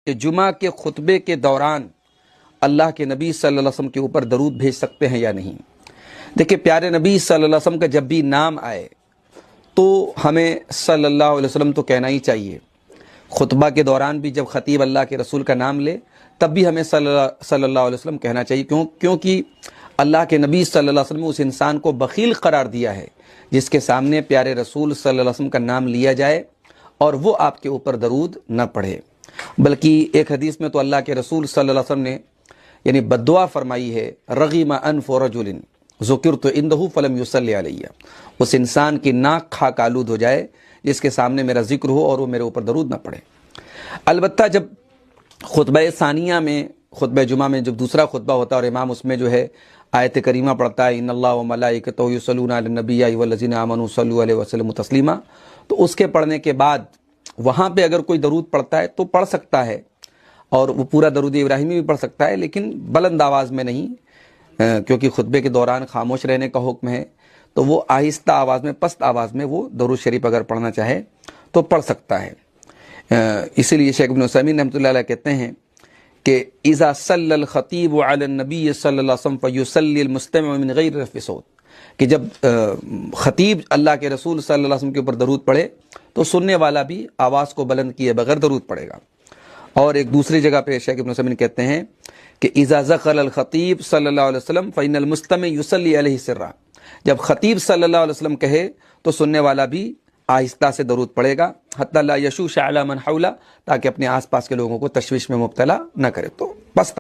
کہ جمعہ کے خطبے کے دوران اللہ کے نبی صلی اللہ علیہ وسلم کے اوپر درود بھیج سکتے ہیں یا نہیں۔ دیکھیں پیارے نبی صلی اللہ علیہ وسلم کا جب بھی نام آئے تو ہمیں صلی اللہ علیہ وسلم تو کہنا ہی چاہیے۔ خطبہ کے دوران بھی جب خطیب اللہ کے رسول کا نام لے تب بھی ہمیں صلی اللہ علیہ وسلم کہنا چاہیے، کیونکہ اللہ کے نبی صلی اللہ علیہ وسلم نے اس انسان کو بخیل قرار دیا ہے جس کے سامنے پیارے رسول صلی اللہ علیہ وسلم کا نام لیا جائے اور وہ آپ کے اوپر درود نہ پڑھے۔ بلکہ ایک حدیث میں تو اللہ کے رسول صلی اللہ علیہ وسلم نے یعنی بددعا فرمائی ہے، رغم انف رجل ذکرت عنده فلم یصلی علیہ، اس انسان کی ناک خاک آلود ہو جائے جس کے سامنے میرا ذکر ہو اور وہ میرے اوپر درود نہ پڑھے۔ البتہ جب خطبہ ثانیہ میں، خطبہ جمعہ میں جب دوسرا خطبہ ہوتا ہے اور امام اس میں جو ہے آیت کریمہ پڑھتا ہے ان اللہ و ملائکتہ یصلون علی النبی یا ایھا الذین آمنوا صلوا علیہ وسلم تسلیما، تو اس کے پڑھنے کے بعد وہاں پہ اگر کوئی درود پڑھتا ہے تو پڑھ سکتا ہے، اور وہ پورا درود ابراہیمی بھی پڑھ سکتا ہے، لیکن بلند آواز میں نہیں، کیونکہ خطبے کے دوران خاموش رہنے کا حکم ہے، تو وہ آہستہ آواز میں، پست آواز میں وہ درود شریف اگر پڑھنا چاہے تو پڑھ سکتا ہے۔ اسی لیے شیخ ابن عثیمین رحمۃ اللہ علیہ کہتے ہیں کہ اذا صلی الخطیب علی النبی صلی اللہ علیہ وسلم فیصلی المستمع من غیر رفع صوت، کہ جب خطیب اللہ کے رسول صلی اللہ علیہ وسلم کے اوپر درود پڑھے تو سننے والا بھی آواز کو بلند کیے بغیر درود پڑھے گا۔ اور ایک دوسری جگہ پہ شیخ ابن عثیمین کہتے ہیں کہ اذا ذکر الخطیب صلی اللہ علیہ وسلم فإن المستمع یصلی علیہ سرا، جب خطیب صلی اللہ علیہ وسلم کہے تو سننے والا بھی آہستہ سے درود پڑھے گا، حتی لا یشوش علی من حولہ، تاکہ اپنے آس پاس کے لوگوں کو تشویش میں مبتلا نہ کرے۔ تو بس